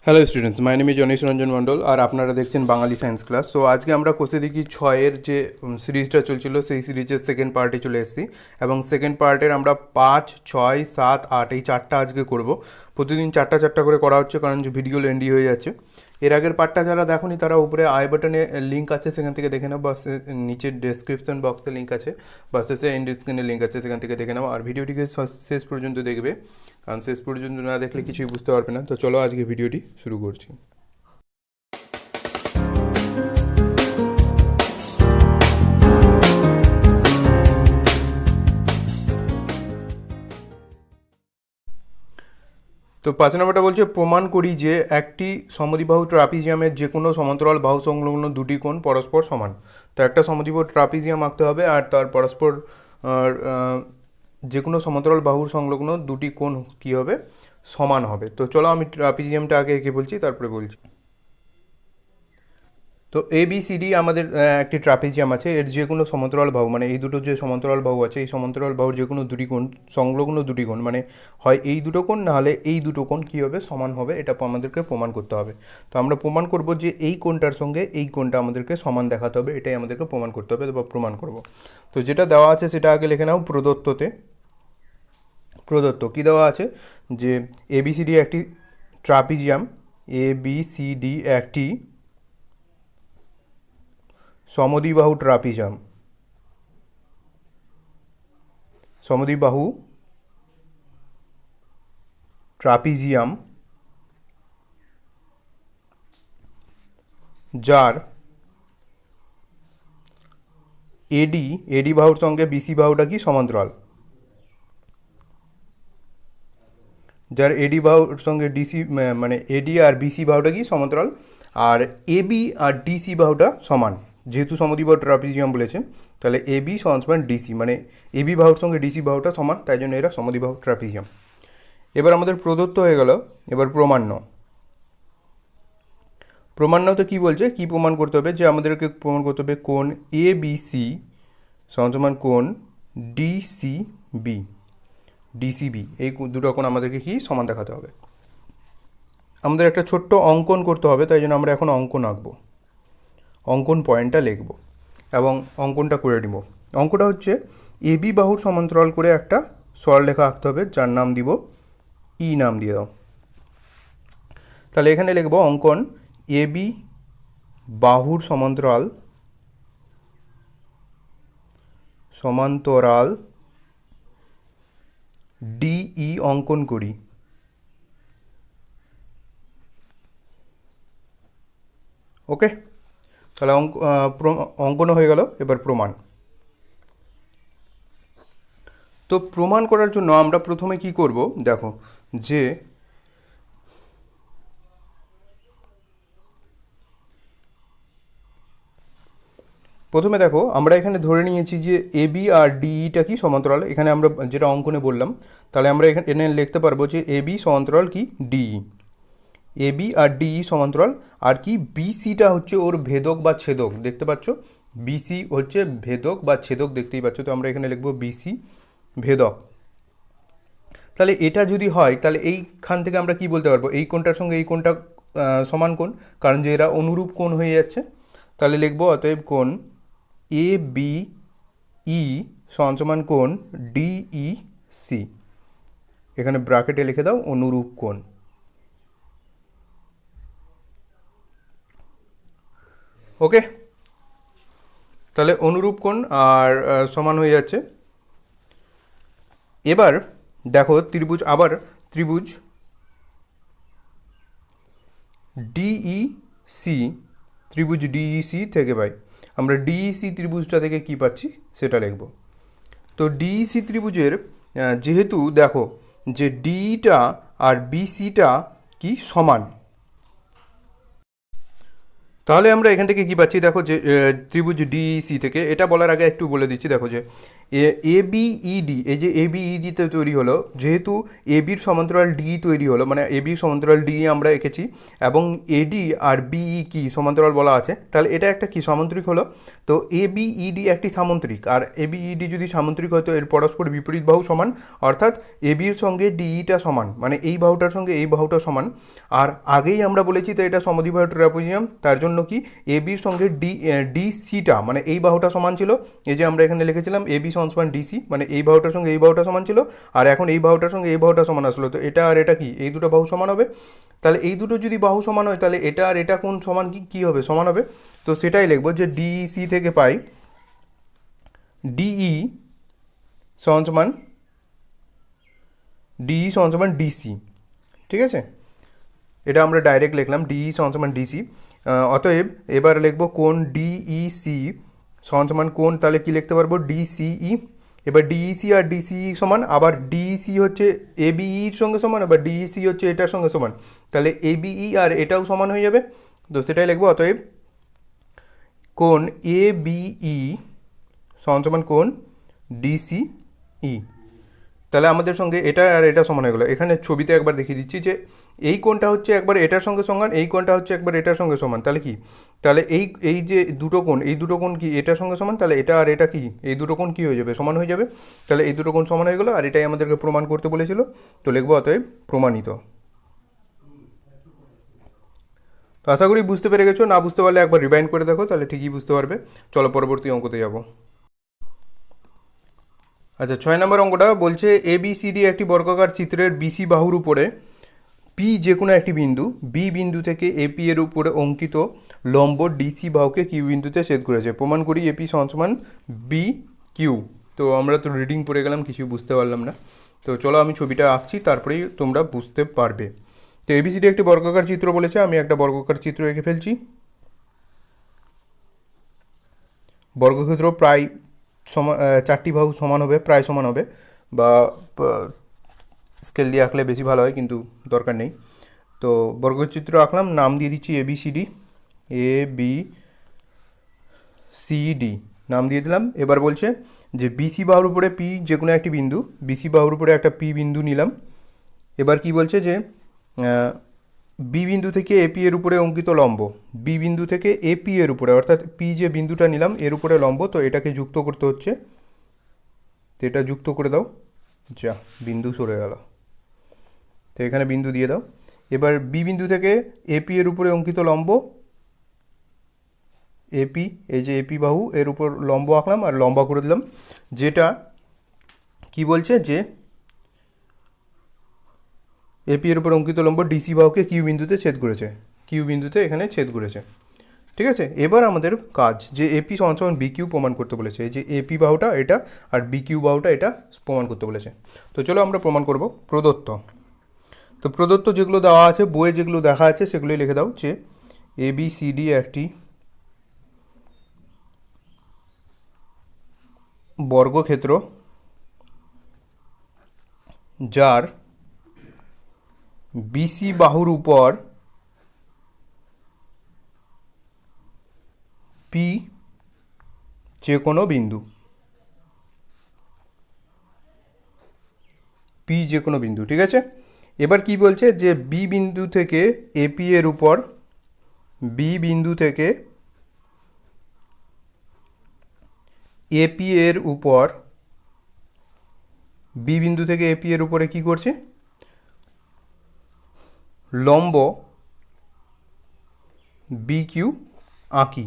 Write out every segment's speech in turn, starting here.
Hello students, my name is Janish Ranjan Mandal আর আপনারা দেখছেন বাঙালি সায়েন্স ক্লাস। সো আজকে আমরা কোষে দেখি ছয়ের যে সিরিজটা চলছিল সেই সিরিজের সেকেন্ড পার্টে চলে এসেছি এবং সেকেন্ড পার্টের আমরা 5, 6, 7, 8 এই চারটা আজকে করব। প্রতিদিন চারটা চারটা করে করা হচ্ছে কারণ যে ভিডিও লেন্দি হয়ে যাচ্ছে। এর আগের পার্টটা যারা দেখোনি তারা উপরে আই বাটনে লিঙ্ক আছে, সেখান থেকে দেখে নাও, বা নিচের ডেসক্রিপশন বক্সে লিঙ্ক আছে, বা শেষে এন্ড স্ক্রিনে লিঙ্ক আছে, সেখান থেকে দেখে নাও। আর ভিডিওটিকে শেষ পর্যন্ত দেখবে, কারণ শেষ পর্যন্ত না দেখলে কিছুই বুঝতে পারবে না। তো চলো আজকে ভিডিওটি শুরু করছি। তো 5 নম্বরটা বলছে, প্রমাণ করি যে একটি সমদ্বিবাহু ট্রাপিজিয়ামের যে কোনো সমান্তরাল বাহু সংলগ্ন দুটি কোণ পরস্পর সমান। তো একটা সমদ্বিবাহু ট্রাপিজিয়াম আঁকতে হবে আর তার পরস্পর যে কোনো সমান্তরাল বাহুর সংলগ্ন দুটি কোণ কী হবে, সমান হবে। তো চলো আমি ট্রাপিজিয়ামটা আগে এঁকে বলছি, তারপরে বলছি। তো ABCD আমাদের একটি ট্রাপিজিয়াম আছে, এর যে কোনো সমান্তরাল বাহু, মানে এই দুটো যে সমান্তরাল বাহু আছে, এই সমান্তরাল বাহুর যে কোনো দুটি কোণ সংলগ্ন দুটি কোণ, মানে হয় এই দুটো কোণ না হলে এই দুটো কোণ কী হবে, সমান হবে। এটা আমাদেরকে প্রমাণ করতে হবে। তো আমরা প্রমাণ করব যে এই কোণটার সঙ্গে এই কোণটা আমাদেরকে সমান দেখাতে হবে, এটাই আমাদেরকে প্রমাণ করতে হবে বা প্রমাণ করব। তো যেটা দেওয়া আছে সেটা আগে লিখে নাও। প্রদত্ত কী দেওয়া আছে, যে ABCD একটি ট্রাপিজিয়াম, ABCD একটি সমদ্বিবাহু ট্রাপিজিয়াম যার এডি বাহুর সঙ্গে BC বাহুটা কি সমান্তরাল, যার এডি বাহুর সঙ্গে ডিসি, মানে এডি আর BC বাহুটা কি সমান্তরাল, আর AB আর DC বাহুটা সমান। যেহেতু সমদ্বিবাহু ট্রাপিজিয়াম বলেছে, তাহলে AB সমান DC, মানে AB বাহুর সঙ্গে DC বাহুটা সমান, তাই জন্য এরা সমদ্বিবাহু ট্রাপিজিয়াম। এবার আমাদের প্রদত্ত হয়ে গেল। এবার প্রমাণ্যতে কী বলছে, কি প্রমাণ করতে হবে, যে আমাদেরকে প্রমাণ করতে হবে কোণ ABC সমান কোণ DCB, এই দুটো কোণ আমাদেরকে কি সমান দেখাতে হবে। আমাদের একটা ছোট্ট অঙ্কন করতে হবে, তাই জন্য আমরা এখন অঙ্কন আঁকবো, অঙ্কন পয়েন্টটা লিখব এবং অঙ্কনটা করে নিব। অঙ্কটা হচ্ছে AB বাহুর সমান্তরাল করে একটা সরলরেখা আঁকতে হবে, যার নাম দিব ই, নাম দিয়ে দাও। তাহলে এখানে লিখব অঙ্কন AB বাহুর সমান্তরাল DE অঙ্কন করি। ওকে, তাহলে অঙ্কন হয়ে গেল। এবার প্রমাণ। তো প্রমাণ করার জন্য আমরা প্রথমে কি করব, দেখো, যে প্রথমে দেখো আমরা এখানে ধরে নিয়েছি যে AB আর DEটা কি সমান্তরাল। এখানে আমরা যেটা অঙ্কনে বললাম, তাহলে আমরা এখানে লিখতে পারবো যে AB সমান্তরাল কি DE, AB আর DE সমান্তরাল। আর কি BCটা হচ্ছে ওর ভেদক বা ছেদক, দেখতে পাচ্ছ, BC হচ্ছে ভেদক বা ছেদক, দেখতেই পাচ্ছ। তো আমরা এখানে লিখবো BC ভেদক। তাহলে এটা যদি হয়, তাহলে এইখান থেকে আমরা কি বলতে পারবো, এই কোণটার সঙ্গে এই কোণটা সমান কোণ, কারণ যে এরা অনুরূপ কোণ হয়ে যাচ্ছে। তাহলে লিখবো অতএব কোণ ABE সমান কোণ DEC, এখানে ব্র্যাকেটে লিখে দাও অনুরূপ কোণ। ওকে, তাহলে অনুরূপ কোণ আর সমান হয়ে যাচ্ছে। এবার দেখো ত্রিভুজ DEC থেকে পাই আমরা DEC ত্রিভুজটা থেকে কি পাচ্ছি সেটা লিখব। তো DEC ত্রিভুজের যেহেতু দেখো যে DEটা আর BCটা কি সমান, তাহলে আমরা এখান থেকে কি পাচ্ছি, দেখো যে ত্রিভুজ DEC থেকে, এটা বলার আগে একটু বলে দিচ্ছি। দেখো যে এ বি ইডি, এই যে এ বি ইডিতে তৈরি হলো, যেহেতু এ বির সমান্তরাল ডি তৈরি হলো, মানে এ বির সমান্তরাল ডি আমরা এঁকেছি এবং এডি আর বিই কি সমান্তরাল বলা আছে, তাহলে এটা একটা কি সামান্তরিক হলো। তো এ বি ইডি একটি সামান্তরিক, আর এ বি ইডি যদি সামান্তরিক হয় তো এর পরস্পর বিপরীত বাহু সমান, অর্থাৎ এ বির সঙ্গে ডিইটা সমান, মানে এই বাহুটার সঙ্গে এই বাহুটা সমান। আর আগেই আমরা বলেছি তো এটা সমদ্বিবাহু ট্রাপিজিয়াম, তার জন্য কি এ বির সঙ্গে ডিসিটা মানে এই বাহুটা সমান ছিল। এই যে আমরা এখানে লিখেছিলাম এ বি সমান ডিসি, মানে এই বাহুটার সঙ্গে এই বাহুটা সমান ছিল, আর এখন এই বাহুটার সঙ্গে এই বাহুটা সমান আসলো, তো এটা আর এটা কি এই দুটো বাহু সমান হবে। তাহলে এই দুটো যদি বাহু সমান হয় তাহলে এটা আর এটা কোণ সমান কি হবে, সমান হবে। তো সেটাই লিখবো যে ডিসি থেকে পাই ডিই সমান ডিসি, ঠিক আছে। এটা আমরা ডাইরেক্ট লিখলাম ডিই সমান ডিসি। অতএব এবার লিখবো কোণ ডিইসি সমান কোণ, তাহলে কি লিখতে পারবো ডিসিই। এবার ডিইসি আর ডিসিই সমান, আবার ডিইসি হচ্ছে এবিইর সঙ্গে সমান, আবার ডিইসি হচ্ছে এটার সঙ্গে সমান, তাহলে এবিই আর এটাও সমান হয়ে যাবে। তো সেটাই লিখবো, অতএব কোণ এ বিই সমান কোণ ডিসিই। তাহলে আমাদের সঙ্গে এটা আর এটা সমান হয়ে গেলো। এখানে ছবিতে একবার দেখিয়ে দিচ্ছি যে এই কোণটা হচ্ছে একবার এটার সঙ্গে সমান, এই কোণটা হচ্ছে একবার এটার সঙ্গে সমান, তাহলে কি, তাহলে এই এই যে দুটো কোণ, এই দুটো কোণ কি এটার সঙ্গে সমান, তাহলে এটা আর এটা কি এই দুটো কোণ কি হয়ে যাবে, সমান হয়ে যাবে। তাহলে এই দুটো কোণ সমান হয়ে গেলো, আর এটাই আমাদেরকে প্রমাণ করতে বলেছিল, তো লিখবো অতএব প্রমাণিত। তো আশা করি বুঝতে পেরে গেছো, না বুঝতে পারলে একবার রিভাইন্ড করে দেখো, তাহলে ঠিকই বুঝতে পারবে। চলো পরবর্তী অঙ্কতে যাবো। আচ্ছা, 6 নম্বর অঙ্কটা বলছে এবিসিডি একটি বর্গাকার চিত্রের বিসি বাহুর উপরে পি যে কোনো একটি বিন্দু বি বিন্দু থেকে এপি এর উপরে অঙ্কিত লম্ব ডিসি বাহুকে কিউ বিন্দুতে ছেদ করেছে। প্রমাণ করি এপি সমান বি কিউ। তো আমরা তো রিডিং পড়ে গেলাম, কিছু বুঝতে পারলাম না। তো চলো আমি ছবিটা আঁকছি, তারপরেই তোমরা বুঝতে পারবে। তো এবিসিডি একটি বর্গাকার চিত্র বলেছে, আমি একটা বর্গাকার চিত্র এঁকে ফেলছি। বর্গক্ষেত্র প্রায় চারটি বাহু সমান হবে, প্রায় সমান হবে, বা স্কেল দিয়ে আঁকলে বেশি ভালো হয়, কিন্তু দরকার নেই। তো বর্গচিত্র আঁকলাম, নাম দিয়ে দিচ্ছি এবিসিডি, এ বি সিডি নাম দিয়ে দিলাম। এবার বলছে যে বিসি বাহুর উপরে পি যে কোনো একটি বিন্দু, বিসি বাহুর উপরে একটা পি বিন্দু নিলাম। এবার কি বলছে যে বি বিন্দু থেকে এপি এর উপরে অঙ্কিত লম্ব, বি বিন্দু থেকে এপি এর উপরে, অর্থাৎ পি যে বিন্দুটা নিলাম এর উপরে লম্ব, তো এটাকে যুক্ত করতে হচ্ছে। তো এটা যুক্ত করে দাও, যা বিন্দু সরে গেল, তো এখানে বিন্দু দিয়ে দাও। এবার বি বিন্দু থেকে এপি এর উপরে অঙ্কিত লম্ব, এপি এই যে এপি বাহু এর উপর লম্ব আঁকলাম আর লম্বা করে দিলাম, যেটা কি বলছে যে এপি এর উপর অঙ্কিত লম্ব ডিসি বাহুকে কিউ বিন্দুতে ছেদ করেছে, কিউ বিন্দুতে এখানে ছেদ করেছে, ঠিক আছে। এবার আমাদের কাজ যে এপি সমান বি কিউ প্রমাণ করতে বলেছে, এই যে এপি বাহুটা এটা আর বি কিউ বাহুটা এটা প্রমাণ করতে বলেছে। তো চলো আমরা প্রমাণ করব। প্রদত্ত, তো প্রদত্ত যেগুলো দেওয়া আছে বইয়ে যেগুলো দেখা আছে সেগুলোই লিখে দাও, যে এ বি সি ডি একটি বর্গক্ষেত্র যার বিসি বাহুর উপর পি যে কোনো বিন্দু, পি যে কোনো বিন্দু, ঠিক আছে। এবার কি বলছে যে বি বিন্দু থেকে এপি এর উপর, বি বিন্দু থেকে এপি এর উপর, বি বিন্দু থেকে এপি এর উপরে কি করছে, লম্ব বি কিউ আঁকি,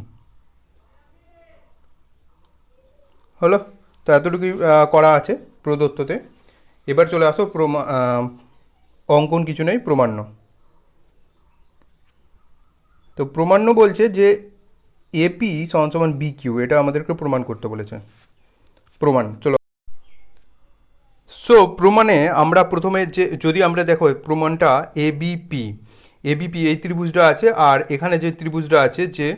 হলো। তো এতটুকুই করা আছে প্রদত্ততে। এবার চলে আসো অঙ্কন কিছু নেই, প্রমাণ্য। তো প্রমাণ্য বলছে যে এপি সমান বি কিউ, এটা আমাদেরকে প্রমাণ করতে বলেছে। প্রমাণ, চলো। সো প্রমাণে আমরা প্রথমে যে যদি আমরা দেখো প্রমাণটা এবিপি, এবিপি এই ত্রিভুজটা আছে, আর এখানে যে ত্রিভুজটা আছে যে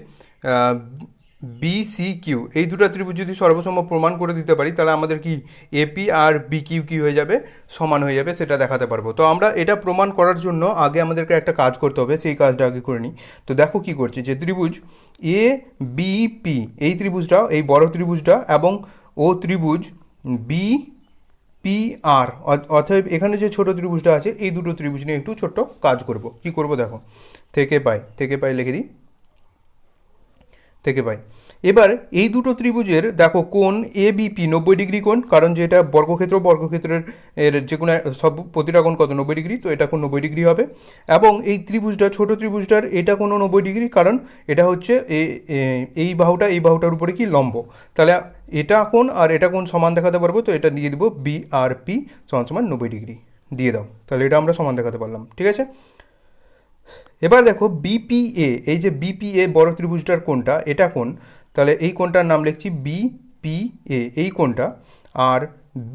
বিসি কিউ, এই দুটো ত্রিভুজ যদি সর্বসম প্রমাণ করে দিতে পারি, তাহলে আমাদের কি এপি আর বি কিউ কি হয়ে যাবে, সমান হয়ে যাবে, সেটা দেখাতে পারবো। তো আমরা এটা প্রমাণ করার জন্য আগে আমাদেরকে একটা কাজ করতে হবে, সেই কাজটা আগে করে নিই। তো দেখো কি করছি, যে ত্রিভুজ এ বিপি এই ত্রিভুজটা, এই বড় ত্রিভুজটা এবং ও ত্রিভুজ বি পি আর, অতএব এখানে যে ছোট ত্রিভুজটা আছে এই দুটো ত্রিভুজ নিয়ে একটু ছোট্ট কাজ করব। কি করব দেখো, থেকে পাই লিখে দিই, থেকে পাই। এবার এই দুটো ত্রিভুজের দেখো কোণ এ বিপি 90 ডিগ্রি কোণ, কারণ যে এটা বর্গক্ষেত্রের এর যে কোনো সব প্রতিটা কোণ কত 90 ডিগ্রি, তো এটা কোণ 90 ডিগ্রি হবে। এবং এই ত্রিভুজটা ছোট ত্রিভুজটার এটা কোনো 90 ডিগ্রি, কারণ এটা হচ্ছে এই বাহুটার উপরে কি লম্ব। তাহলে এটা কোণ আর এটা কোণ সমান দেখাতে পারবো, তো এটা দিয়ে দেবো বি আর পি সমান সমান 90 ডিগ্রি দিয়ে দাও, তাহলে এটা আমরা সমান দেখাতে পারলাম। ঠিক আছে, এবার দেখো বিপিএ, এই যে বিপিএ বড় ত্রিভুজটার কোণটা, এটা কোণ, তাহলে এই কোণটার নাম লিখছি বিপিএ এই কোণটা। আর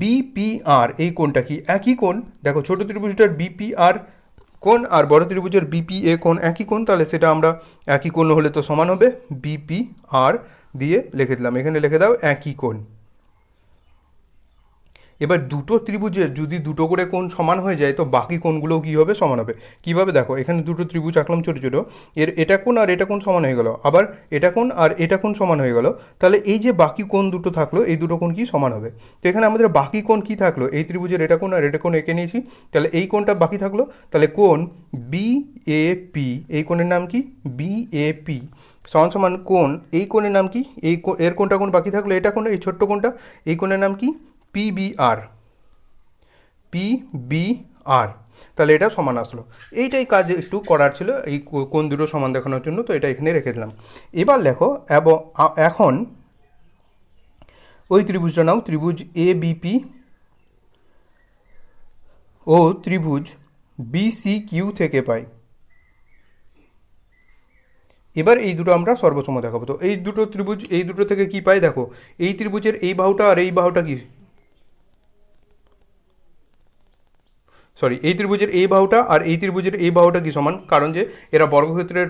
বিপিআর এই কোণটা কি একই কোণ, দেখো ছোট ত্রিভুজটার বিপিআর কোণ আর বড় ত্রিভুজের বিপিএ কোণ একই কোণ, তাহলে সেটা আমরা একই কোণ হলে তো সমান হবে, বিপিআর দিয়ে লিখে দিলাম, এখানে লিখে দাও একই কোণ। এবার দুটো ত্রিভুজের যদি দুটো করে কোণ সমান হয়ে যায়, তো বাকি কোণগুলোও কী হবে, সমান হবে। কীভাবে দেখো, এখানে দুটো ত্রিভুজ আঁকলাম ছোটো ছোটো, এটা কোণ আর এটা কোণ সমান হয়ে গেল, আবার এটা কোণ আর এটা কোণ সমান হয়ে গেল, তাহলে এই যে বাকি কোণ দুটো থাকলো এই দুটো কোণ কি সমান হবে। তো এখানে আমাদের বাকি কোণ কি থাকলো, এই ত্রিভুজের এটা কোণ আর এটা কোণ এঁকে নিয়েছি, তাহলে এই কোণটা বাকি থাকলো, তাহলে কোণ বিএপি, এই কোণের নাম কি বিএপি সমান সমান কোণ, এই কোণের নাম কি, এর কোণটা কোণ বাকি থাকলো, এটা কোণ এই ছোট্ট কোণটা, এই কোণের নাম কি পিবিআর, তাহলে এটা সমান আসলো। এইটাই কাজ একটু করার ছিল এই কোণ দুটো সমান দেখানোর জন্য, তো এটা এখানে রেখে দিলাম। এবার দেখো এখন ওই ত্রিভুজটা নাও, ত্রিভুজ এ বিপি ও ত্রিভুজ বিসি কিউ থেকে পাই। এবার এই দুটো আমরা সর্বসম দেখাবো। তো এই দুটো ত্রিভুজ এই দুটো থেকে কি পাই দেখো, এই ত্রিভুজের এই বাহুটা আর এই বাহুটা কি, এই ত্রিভুজের এই বাহুটা আর এই ত্রিভুজের এই বাহুটা কি সমান, কারণ যে এরা বর্গক্ষেত্রের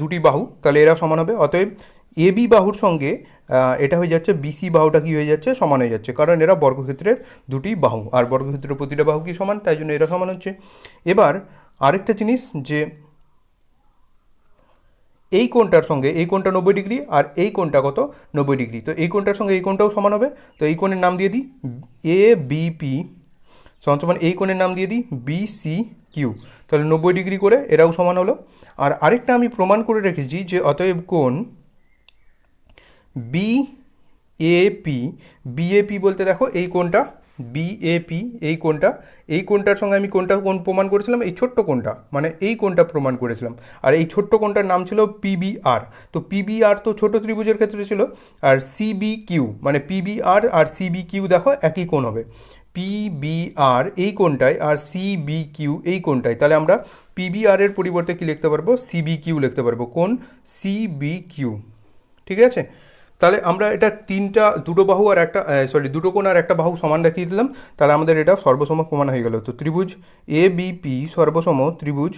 দুটি বাহু, তাহলে এরা সমান হবে। অতএব এ বি বাহুর সঙ্গে এটা হয়ে যাচ্ছে বিসি বাহুটা কি হয়ে যাচ্ছে, সমান হয়ে যাচ্ছে, কারণ এরা বর্গক্ষেত্রের দুটি বাহু আর বর্গক্ষেত্রের প্রতিটা বাহু কি সমান, তাই জন্য এরা সমান হচ্ছে। এবার আরেকটা জিনিস যে এই কোণটার সঙ্গে এই কোণটা 90 ডিগ্রি আর এই কোণটা কত 90 ডিগ্রি, তো এই কোণটার সঙ্গে এই কোণটাও সমান হবে, তো এই কোণের নাম দিয়ে দিই এ বিপি সমান এই কোণের নাম দিয়ে দিই বিসি কিউ, তাহলে 90 ডিগ্রি করে এরাও সমান হলো। আর আরেকটা আমি প্রমাণ করে রেখেছি যে অতএব কোণ বিএপি বলতে দেখো এই কোণটা বিএপি, এই কোণটার সঙ্গে আমি কোণ প্রমাণ করেছিলাম, এই ছোট্ট কোণটা মানে এই কোণটা প্রমাণ করেছিলাম, আর এই ছোট্ট কোণটার নাম ছিল পিবিআর। তো পিবিআর তো ছোট ত্রিভুজের ক্ষেত্রে ছিল, আর সিবি কিউ মানে পিবিআর আর সিবি কিউ দেখো একই কোণ হবে, পিবিআর এই কোণটায় আর সিবি কিউ এই কোণটায়, তাহলে আমরা পিবিআর এর পরিবর্তে কি লিখতে পারবো, সিবি কিউ লিখতে পারবো, কোণ সিবি কিউ। ঠিক আছে, তাহলে আমরা এটা দুটো বাহু আর দুটো কোণ আর একটা বাহু সমান দেখিয়ে দিলাম, তাহলে আমাদের এটা সর্বসম প্রমাণ হয়ে গেল। তো ত্রিভুজ এ বিপি সর্বসম ত্রিভুজ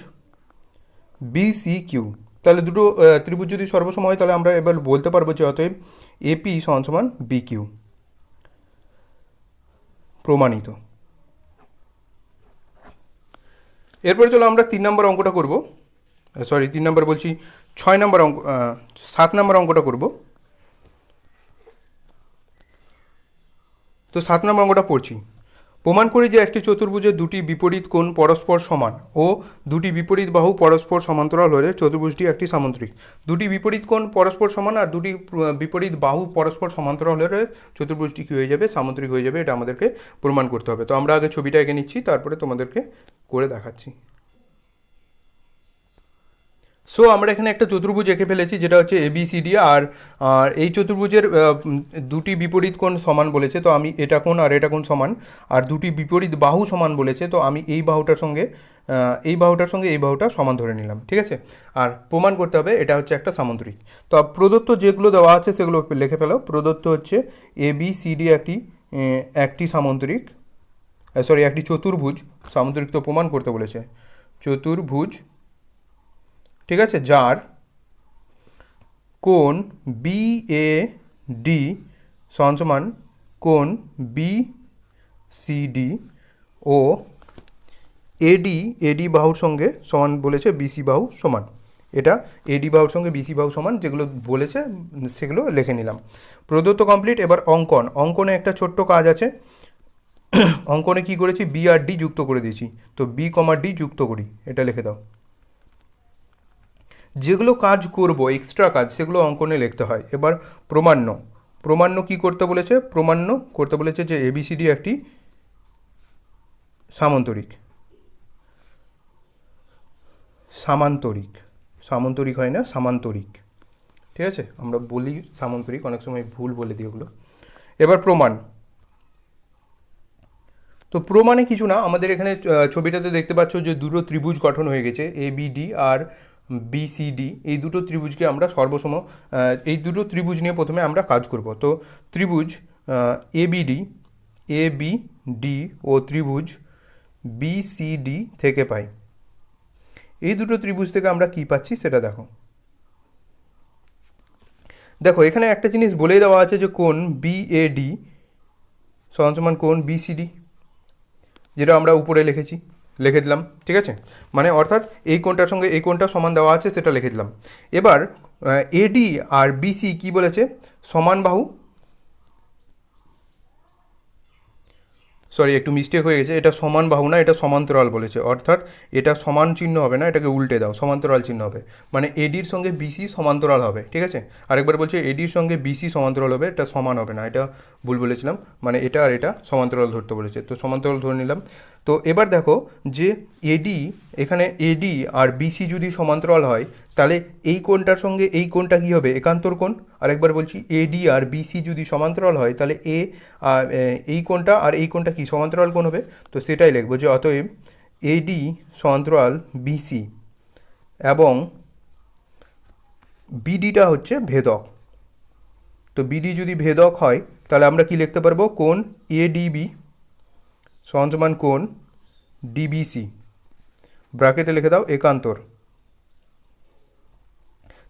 বিসি কিউ, তাহলে দুটো ত্রিভুজ যদি সর্বসম হয়, তাহলে আমরা এবার বলতে পারবো যে অতএব এপি সমান সমান বি কিউ, প্রমাণিত। এরপরে চলো আমরা 3 নম্বর অঙ্কটা করব, 3 নম্বর বলছি 6 নম্বর অঙ্ক, 7 নম্বর অঙ্কটা করব। তো 7 নম্বর অঙ্কটা পড়ছি, প্রমাণ করি যে একটি চতুর্ভুজের দুটি বিপরীত কোণ পরস্পর সমান ও দুটি বিপরীত বাহু পরস্পর সমান্তরাল হলে চতুর্ভুজটি একটি সামুদ্রিক। দুটি বিপরীত কোণ পরস্পর সমান আর দুটি বিপরীত বাহু পরস্পর সমান্তরাল হলে চতুর্ভুজটি কী হয়ে যাবে, সামুদ্রিক হয়ে যাবে, এটা আমাদেরকে প্রমাণ করতে হবে। তো আমরা আগে ছবিটা এঁকে নিচ্ছি, তারপরে তোমাদেরকে করে দেখাচ্ছি। সো আমরা এখানে একটা চতুর্ভুজ এঁকে ফেলেছি যেটা হচ্ছে এবিসিডি, আর এই চতুর্ভুজের দুটি বিপরীত কোণ সমান বলেছে, তো আমি এটা কোণ আর এটা কোণ সমান, আর দুটি বিপরীত বাহু সমান বলেছে, তো আমি এই বাহুটার সঙ্গে এই বাহুটা সমান ধরে নিলাম। ঠিক আছে, আর প্রমাণ করতে হবে এটা হচ্ছে একটা সামুদ্রিক। তো প্রদত্ত যেগুলো দেওয়া আছে সেগুলো লিখে ফেলো। প্রদত্ত হচ্ছে এবিসিডি একটি সামুদ্রিক, একটি চতুর্ভুজ, সামুদ্রিক তো প্রমাণ করতে বলেছে, চতুর্ভুজ, ঠিক আছে, যার কোণ বিএডি সমান কোণ বিসিডি ও এডি বাহুর সঙ্গে সমান বলেছে বিসি বাহু সমান, এটা এডি বাহুর সঙ্গে বিসি বাহু সমান, যেগুলো বলেছে সেগুলো লিখে নিলাম। প্রদত্ত কমপ্লিট। এবার অঙ্কনে একটা ছোট্ট কাজ আছে। অঙ্কনে কি করেছি, বি আর ডি যুক্ত করে দিয়েছি, তো বি কমা ডি যুক্ত করি, এটা লিখে দাও। যেগুলো কাজ করব এক্সট্রা কাজ সেগুলো অঙ্কনে লিখতে হয়। এবার প্রমাণ্য কি করতে বলেছে, প্রমাণ্য করতে বলেছে যে এবিসিডি একটি সামান্তরিক হয় না, সামান্তরিক। ঠিক আছে, আমরা বলি সামান্তরিক, অনেক সময় ভুল বলে দিই ওগুলো। এবার প্রমাণ। তো প্রমাণে কিছু না, আমাদের এখানে ছবিটাতে দেখতে পাচ্ছ যে দুটো ত্রিভুজ গঠন হয়ে গেছে, এবিডি আর বিসিডি। এই দুটো ত্রিভুজকে আমরা এই দুটো ত্রিভুজ নিয়ে প্রথমে আমরা কাজ করব। তো ত্রিভুজ এবিডি ও ত্রিভুজ বিসিডি থেকে পাই। এই দুটো ত্রিভুজ থেকে আমরা কি পাচ্ছি সেটা দেখো এখানে একটা জিনিস বলেই দেওয়া আছে যে কোণ বিএডি সমান কোণ বিসিডি, যেটা আমরা উপরে লিখে দিলাম। ঠিক আছে, মানে অর্থাৎ এই কোণটার সঙ্গে এই কোণটা সমান দেওয়া আছে, সেটা লিখে দিলাম। এবার এডি আর বিসি কি বলেছে, সমান বাহু, সরি একটু মিস্টেক হয়ে গেছে, এটা সমান বাহু না, এটা সমান্তরাল বলেছে, অর্থাৎ এটা সমান চিহ্ন হবে না, এটাকে উল্টে দাও, সমান্তরাল চিহ্ন হবে, মানে এডির সঙ্গে বিসি সমান্তরাল হবে। ঠিক আছে, আরেকবার বলছি, এডির সঙ্গে বিসি সমান্তরাল হবে, এটা সমান হবে না, এটা ভুল বলেছিলাম, মানে এটা আর এটা সমান্তরাল ধরতে বলেছে, তো সমান্তরাল ধরে নিলাম। তো এবার দেখো যে এখানে এডি আর বিসি যদি সমান্তরাল হয়, তাহলে এই কোণটার সঙ্গে এই কোণটা কী হবে, একান্তর কোণ। আরেকবার বলছি, এডি আর বিসি যদি সমান্তরাল হয়, তাহলে এই কোণটা আর এই কোণটা কি সমান্তরাল কোণ হবে, তো সেটাই লিখবো যে অতএব এডি সমান্তরাল বিসি এবং বিডিটা হচ্ছে ভেদক। তো বিডি যদি ভেদক হয়, তাহলে আমরা কি লিখতে পারবো, কোণ এডিবি সমান কোণ ডিবিসি, ব্র্যাকেটে লিখে দাও একান্তর।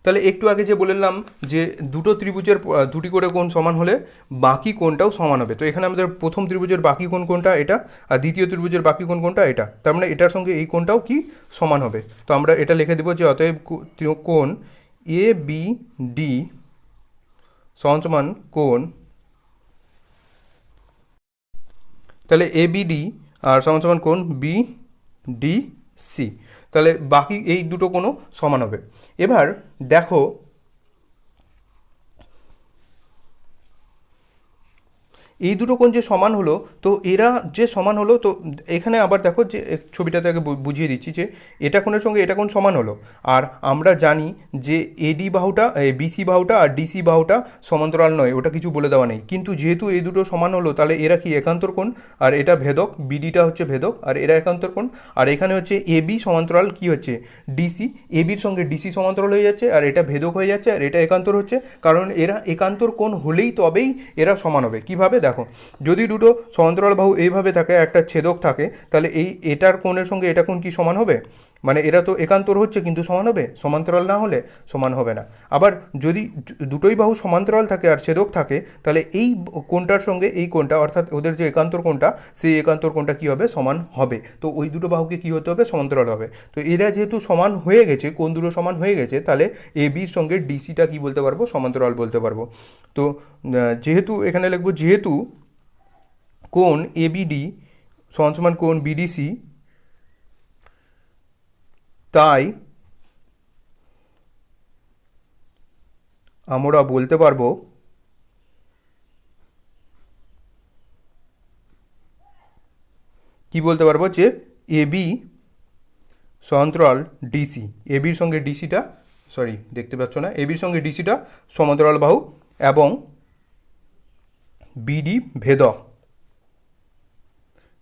তাহলে একটু আগে যে বললাম যে দুটো ত্রিভুজের দুটি করে কোণ সমান হলে বাকি কোণটাও সমান হবে, তো এখানে আমাদের প্রথম ত্রিভুজের বাকি কোণ কোনটা, এটা, আর দ্বিতীয় ত্রিভুজের বাকি কোণ কোনটা, এটা। তার মানে এটার সঙ্গে এই কোণটাও কি সমান হবে, তো আমরা এটা লিখে দেবো যে অতএব কোণ এ বি ডি সমান কোণ, তাহলে এ বি ডি আর সমান কোণ বি ডি সি, তাহলে বাকি এই দুটো কোণও সমান হবে। এবার দেখো এই দুটো কোণ যে সমান হলো, তো এরা যে সমান হলো, তো এখানে আবার দেখো যে ছবিটাতে আগে বুঝিয়ে দিচ্ছি যে এটা কোণের সঙ্গে এটা কোণ সমান হলো, আর আমরা জানি যে এডি বাহুটা বিসি বাহুটা আর ডিসি বাহুটা সমান্তরাল নয়, ওটা কিছু বলে দেওয়া নেই, কিন্তু যেহেতু এই দুটো সমান হলো, তাহলে এরা কি একান্তর কোণ, আর এটা ভেদক, বিডিটা হচ্ছে ভেদক আর এরা একান্তর কোণ। আর এখানে হচ্ছে এবি সমান্তরাল কি হচ্ছে ডিসি, এবির সঙ্গে ডিসি সমান্তরাল হয়ে যাচ্ছে, আর এটা ভেদক হয়ে যাচ্ছে, আর এটা একান্তর হচ্ছে, কারণ এরা একান্তর কোণ হলেই তবেই এরা সমান হবে। কিভাবে দেখো, যদি দুটো সমান্তরাল বাহু এইভাবে থাকে, একটা ছেদক থাকে, তাহলে এটার কোণের সঙ্গে এটা কোণ কি সমান হবে, মানে এরা তো একান্তর হচ্ছে কিন্তু সমান হবে, সমান্তরাল না হলে সমান হবে না। আবার যদি দুটোই বাহু সমান্তরাল থাকে আর ছেদক থাকে, তাহলে এই কোণটার সঙ্গে এই কোণটা, অর্থাৎ ওদের যে একান্তর কোণটা, সেই একান্তর কোণটা কী হবে, সমান হবে। তো ওই দুটো বাহুকে কী হতে হবে, সমান্তরাল হবে। তো এরা যেহেতু সমান হয়ে গেছে, কোণ দুটো সমান হয়ে গেছে, তাহলে এ বির সঙ্গে ডিসিটা কী বলতে পারবো, সমান্তরাল বলতে পারবো। তো যেহেতু এখানে লিখবো, যেহেতু কোণ এবিডি সমান কোণ বিডিসি, তাই আমরা বলতে পারবো কি বলতে পারবো যে এবি সমান্তরাল ডিসি, এবির সঙ্গে ডিসিটা, সরি দেখতে পাচ্ছ না, এবির সঙ্গে ডিসিটা সমান্তরাল বাহু এবং বিডি ভেদক।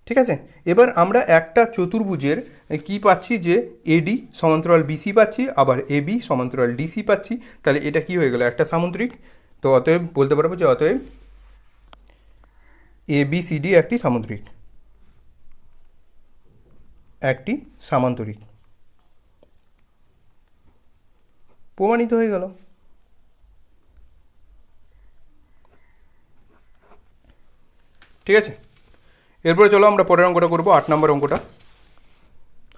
ঠিক আছে, এবার আমরা একটা চতুর্ভুজের কি পাচ্ছি, যে এডি সমান্তরাল বিসি পাচ্ছি, আবার এবি সমান্তরাল ডিসি পাচ্ছি, তাহলে এটা কি হয়ে গেল, একটা সামুদ্রিক। তো অতএব বলতে পারবো যে অতএব এবিসিডি একটি সামুদ্রিক, একটি সামান্তরিক, প্রমাণিত হয়ে গেল। ঠিক আছে, এরপরে চলো আমরা পরের অঙ্কটা করবো, 8 নম্বর অঙ্কটা।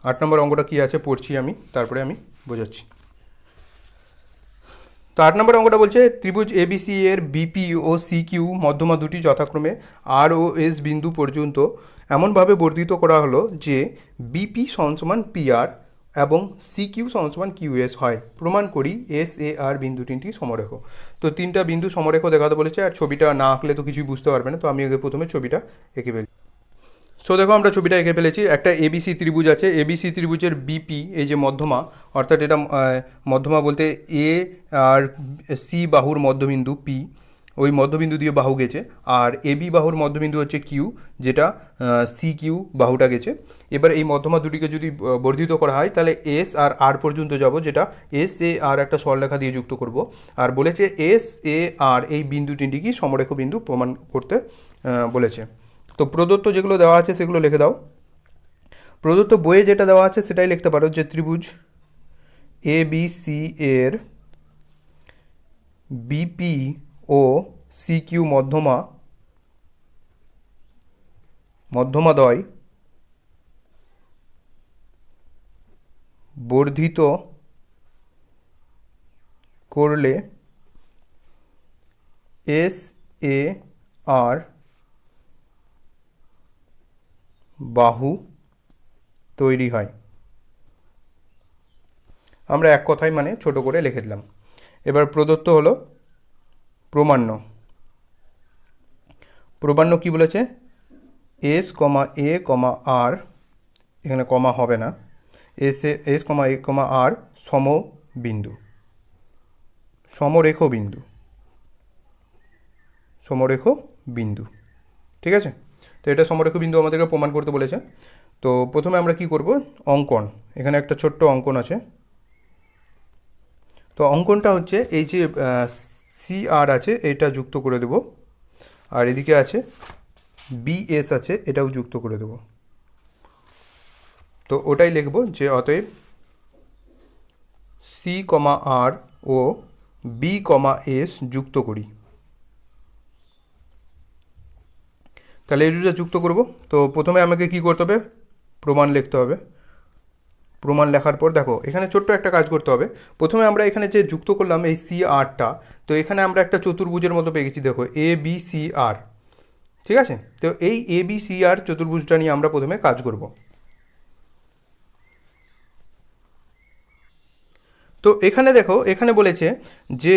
8 নম্বর অঙ্কটা কী আছে পড়ছি আমি, তারপরে আমি বোঝাচ্ছি। 8 নম্বর অঙ্কটা বলছে ত্রিভুজ এবিসি এর বিপি ও সিকিউ মধ্যমা দুটি যথাক্রমে আর ও এস বিন্দু পর্যন্ত এমনভাবে বর্ধিত করা হলো যে বিপি সমান পিআর এবং সিকিউ সমান কিউএস হয়। প্রমাণ করি এস এ আর বিন্দু তিনটি সমরেখ। তো তিনটা বিন্দু সমরেখ দেখাতে বলেছে, আর ছবিটা না আঁকলে তো কিছুই বুঝতে পারবে না, তো আমি আগে প্রথমে ছবিটা এঁকে ফেলি। সো দেখো আমরা ছবিটা এঁকে ফেলেছি। একটা এবিসি ত্রিভুজ আছে, এবিসি ত্রিভুজের বিপি এই যে মধ্যমা, অর্থাৎ এটা মধ্যমা বলতে এ আর সি বাহুর মধ্যবিন্দু পি, ওই মধ্যবিন্দু দিয়ে বাহু গেছে, আর এবি বাহুর মধ্যবিন্দু হচ্ছে কিউ, যেটা সি কিউ বাহুটা গেছে। এবার এই মধ্যমা দুটিকে যদি বর্ধিত করা হয় তাহলে এস আর আর পর্যন্ত যাব, যেটা এস এ আর একটা সরলরেখা দিয়ে যুক্ত করব। আর বলেছে এস এ আর এই বিন্দু তিনটি কি সমরেখ বিন্দু প্রমাণ করতে বলেছে। তো প্রদত্ত যেগুলো দেওয়া আছে সেগুলো লিখে দাও। প্রদত্ত বইয়ে যেটা দেওয়া আছে সেটাই লিখতে পারো, যে ত্রিভুজ এ বি সি এর বিপি ও সি কিউ মধ্যমাদ্বয় বর্ধিত করলে এস এ আর বাহু তৈরি হয়। আমরা এক কথায় মানে ছোট করে লিখে দিলাম। এবার প্রদত্ত হলো প্রমাণ্য। প্রমাণ্য কি বলেছে, এস কমা এ কমা আর, এখানে কমা হবে না, এস কমা এ কমা আর সমবিন্দু, সমরেখ বিন্দু, সমরেখ বিন্দু। ঠিক আছে, তো এটা সমরেখ বিন্দু আমাদেরকে প্রমাণ করতে বলেছে। তো প্রথমে আমরা কি করব, অঙ্কন, এখানে একটা ছোট্ট অঙ্কন আছে। তো অঙ্কনটা হচ্ছে এই যে সি আর আছে এটা যুক্ত করে দেব, আর এদিকে আছে বিএস আছে এটাও যুক্ত করে দেব। তো ওটাই লিখব যে অতএব সি কমা আর ও বি কমা এস যুক্ত করি। তাহলে এই দুটো যুক্ত করব। তো প্রথমে আমাকে কি করতে হবে, প্রমাণ লিখতে হবে। প্রমাণ লেখার পর দেখো এখানে ছোট্ট একটা কাজ করতে হবে। প্রথমে আমরা এখানে যে যুক্ত করলাম এই সি আরটা, তো এখানে আমরা একটা চতুর্ভুজের মতো পেয়ে গেছি, দেখো এ বি সি আর। ঠিক আছে, তো এই এ বি সি আর চতুর্ভুজটা নিয়ে আমরা প্রথমে কাজ করব। তো এখানে দেখো, এখানে বলেছে যে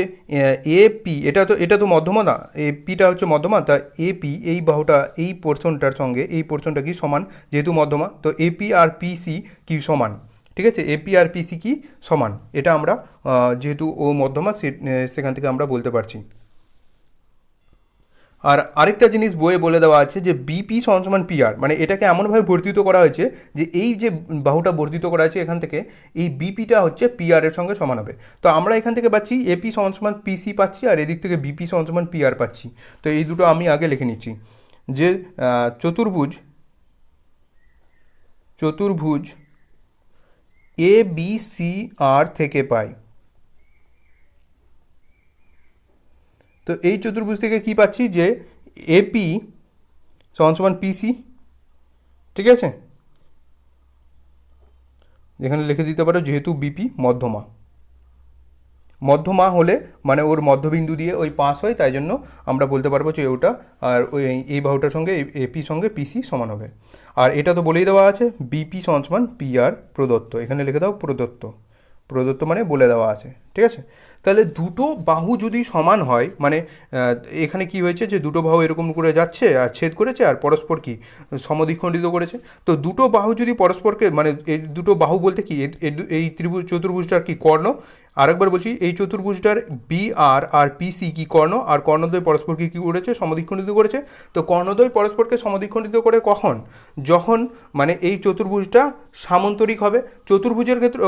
এপি এটা তো মধ্যমা না, এপিটা হচ্ছে মধ্যমা, তা এপি এই বাহুটা এই পোর্শনটার সঙ্গে এই পোর্শনটা কি সমান, যেহেতু মধ্যমা, তো এপি আর পিসি কি সমান। ঠিক আছে, এপি আর পিসি কি সমান, এটা আমরা যেহেতু ও মধ্যমা সেখান থেকে আমরা বলতে পারছি। আর আরেকটা জিনিস বইয়ে বলে দেওয়া আছে যে বিপি সমান পিআর, মানে এটাকে এমনভাবে বর্ধিত করা হয়েছে যে এই যে বাহুটা বর্ধিত করা আছে এখান থেকে এই বিপিটা হচ্ছে পিআর এর সঙ্গে সমান হবে। তো আমরা এখান থেকে পাচ্ছি এপি সমান পিসি পাচ্ছি, আর এদিক থেকে বিপি সমান পিআর পাচ্ছি। তো এই দুটো আমি আগে লিখে নিচ্ছি, যে চতুর্ভুজ এ বি সি আর থেকে পাই। তো এই চতুর্ভুজ থেকে কি পাচ্ছি, যে এপি সমান পিসি। ঠিক আছে, এখানে লিখে দিতে পারো যেহেতু বিপি মধ্যমা হলে মানে ওর মধ্যবিন্দু দিয়ে ওই পাস হয়, তাই জন্য আমরা বলতে পারবো যে ওটা আর ওই এই বাহুটার সঙ্গে এপি সঙ্গে পিসি সমান হবে। আর এটা তো বলেই দেওয়া আছে বিপি সমান পিআর প্রদত্ত, এখানে লিখে দাও প্রদত্ত মানে বলে দেওয়া আছে। ঠিক আছে, তাহলে দুটো বাহু যদি সমান হয়, মানে এখানে কি হয়েছে যে দুটো বাহু এরকম করে যাচ্ছে আর ছেদ করেছে আর পরস্পর কি সমদ্বিখণ্ডিত করেছে। তো দুটো বাহু যদি পরস্পরকে, মানে এই দুটো বাহু বলতে কি এই চতুর্ভুজটার কি কর্ণ, আরেকবার বলছি এই চতুর্ভুজটার বি আর আর পিসি কি কর্ণ, আর কর্ণদ্বয় পরস্পর কি করেছে সমদ্বিখণ্ডিত করেছে। তো কর্ণদ্বয় পরস্পরকে সমদ্বিখণ্ডিত করে কখন, যখন মানে এই চতুর্ভুজটা সামান্তরিক হবে। চতুর্ভুজের ক্ষেত্রে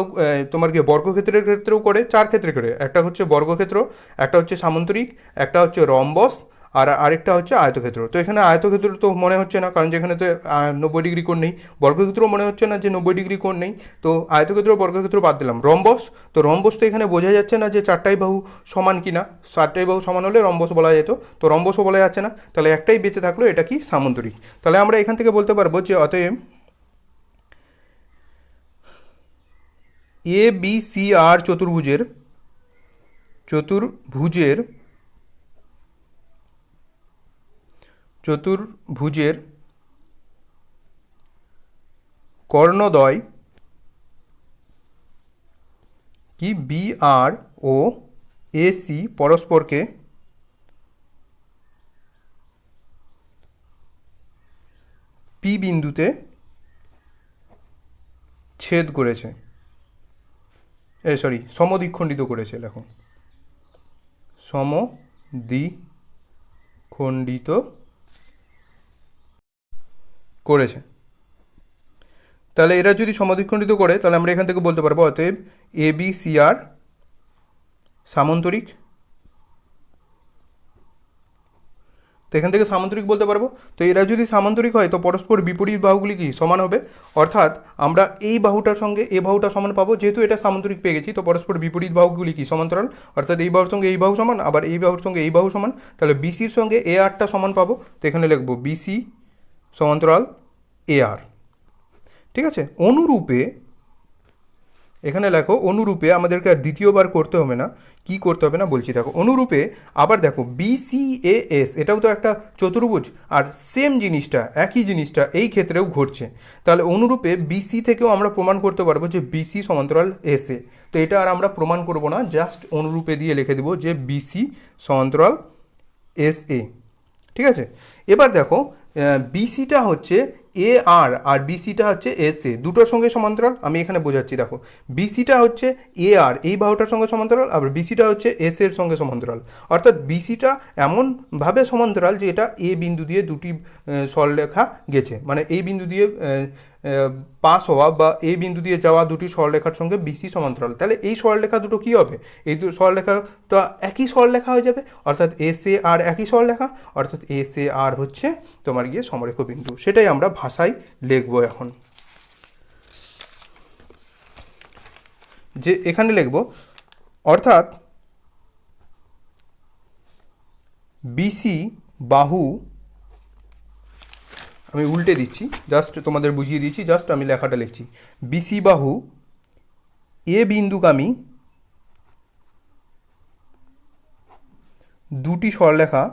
তোমার কি বর্গক্ষেত্রের ক্ষেত্রেও করে, চার ক্ষেত্রে করে, একটা হচ্ছে বর্গক্ষেত্র, একটা হচ্ছে সামান্তরিক, একটা হচ্ছে রম্বস, আর আরেকটা হচ্ছে আয়তক্ষেত্র। তো এখানে আয়তক্ষেত্র তো মনে হচ্ছে না, কারণ যেখানে তো 90 ডিগ্রি কোণ নেই। বর্গক্ষেত্রও মনে হচ্ছে না যে 90 ডিগ্রি কোণ নেই, তো আয়তক্ষেত্র বর্গক্ষেত্র বাদ দিলাম। রম্বস, তো রম্বস তো এখানে বোঝা যাচ্ছে না যে চারটাই বাহু সমান কি না, চারটাই বাহু সমান হলে রম্বস বলা যেত, তো রম্বসও বলা যাচ্ছে না, তাহলে একটাই বেঁচে থাকলো, এটা কি সামান্তরিক। তাহলে আমরা এখান থেকে বলতে পারবো যে অতএব এ বি সি আর চতুর্ভুজের চতুর্ভুজের কর্ণদ্বয় কি বি আর ও এ সি পরস্পরকে পি বিন্দুতে ছেদ করেছে, সমদ্বিখণ্ডিত করেছে। দেখো, সমদ্বিখণ্ডিত করেছে। তাহলে এরা যদি সমদ্বিখণ্ডিত করে, তাহলে আমরা এখান থেকে বলতে পারবো অতএব এ বি সি আর সামান্তরিক। তো এখান থেকে সামান্তরিক বলতে পারবো। তো এরা যদি সামান্তরিক হয় তো পরস্পর বিপরীত বাহুগুলি কি সমান হবে, অর্থাৎ আমরা এই বাহুটার সঙ্গে এই বাহুটা সমান পাবো। যেহেতু এটা সামান্তরিক পেয়ে গেছি, তো পরস্পর বিপরীত বাহুগুলি কি সমান্তরাল, অর্থাৎ এই বাহুর সঙ্গে এই বাহু সমান, আবার এই বাহুর সঙ্গে এই বাহু সমান। তাহলে বিসির সঙ্গে এ আরটা সমান পাবো। তো এখানে লিখবো বিসি সমান্তরাল এ আর। ঠিক আছে। অনুরূপে এখানে লেখো, অনুরূপে আমাদেরকে আর দ্বিতীয়বার করতে হবে না। কি করতে হবে না বলছি, দেখো অনুরূপে আবার দেখো বিসিএএস, এটাও তো একটা চতুর্ভুজ, আর সেম জিনিসটা, একই জিনিসটা এই ক্ষেত্রেও ঘটছে। তাহলে অনুরূপে বিসি থেকেও আমরা প্রমাণ করতে পারবো যে বিসি সমান্তরাল এস এ। তো এটা আর আমরা প্রমাণ করব না, জাস্ট অনুরূপে দিয়ে লিখে দেবো যে বিসি সমান্তরাল এস এ। ঠিক আছে। এবার দেখো বিসিটা হচ্ছে এ আর, আর বিসিটা হচ্ছে এস এ, দুটোর সঙ্গে সমান্তরাল। আমি এখানে বোঝাচ্ছি, দেখো বিসিটা হচ্ছে এ আর এই বাহুটার সঙ্গে সমান্তরাল, আবার বিসিটা হচ্ছে এস এর সঙ্গে সমান্তরাল। অর্থাৎ বিসিটা এমনভাবে সমান্তরাল যে এটা এ বিন্দু দিয়ে দুটি সরলরেখা গেছে, মানে এই বিন্দু দিয়ে পাস হওয়া বা এই বিন্দু দিয়ে যাওয়া দুটি সরলরেখার সঙ্গে বিসি সমান্তরাল। তাহলে এই সরলরেখা দুটো কী হবে, এই সরলরেখাটা একই সরলরেখা হয়ে যাবে, অর্থাৎ এস এ আর একই সরলরেখা, অর্থাৎ এস এ আর হচ্ছে তোমার গিয়ে সমরেখ বিন্দু। সেটাই আমরা ভাষায় লিখবো এখন, যে এখানে লিখবো অর্থাৎ বিসি বাহু, আমি উল্টে দিচ্ছি, জাস্ট তোমাদের বুঝিয়ে দিচ্ছি, জাস্ট আমি লেখাটা লিখছি। বিসি বাহু এ বিন্দুগামী দুটি সরলরেখা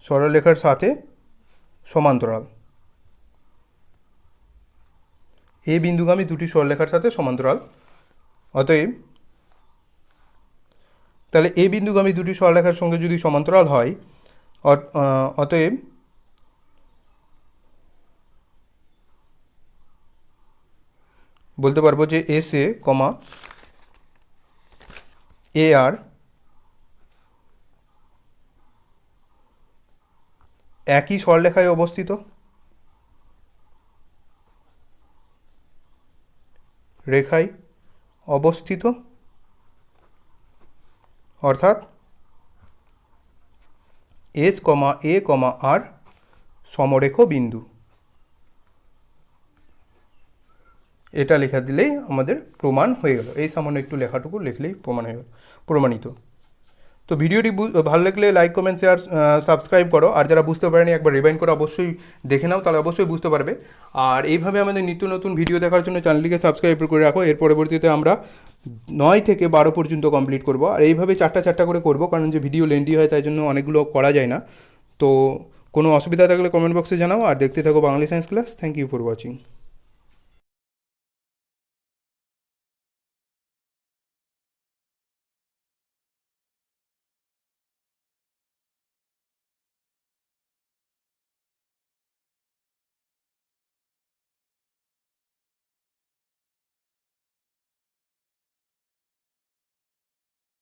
সরলরেখার সাথে সমান্তরাল। এ বিন্দুগামী দুটি সরলরেখার সাথে সমান্তরাল। অতএব তাহলে এ বিন্দুগামী দুটি সরলরেখার সঙ্গে যদি সমান্তরাল হয়, অতএব বলতে পারবো যে এস এ কমা এ আর একই সরলরেখায় অবস্থিত, অর্থাৎ এস কমা এ কমা আর সমরেখ বিন্দু। এটা লেখা দিলেই আমাদের প্রমাণ হয়ে গেল। এই সামান্য একটু লেখাটুকু লিখলেই প্রমাণ হয়ে গেল, প্রমাণিত। তো ভিডিওটি ভালো লাগলে লাইক, কমেন্ট, শেয়ার, সাবস্ক্রাইব করো। আর যারা বুঝতে পারেনি একবার রিভাইন্ড করে অবশ্যই দেখে নাও, তাহলে অবশ্যই বুঝতে পারবে। আর এইভাবে আমাদের নিত্য নতুন ভিডিও দেখার জন্য চ্যানেলটিকে সাবস্ক্রাইব করে রাখো। এর পরবর্তীতে আমরা 9 থেকে 12 পর্যন্ত কমপ্লিট করব। আর এইভাবে চারটা করে করব, কারণ যে ভিডিও লেন্দি হয় তাই জন্য অনেকগুলো করা যায় না। তো কোনো অসুবিধা থাকলে কমেন্ট বক্সে জানাও। আর দেখতে থাকো Bangali science class. Thank you for watching.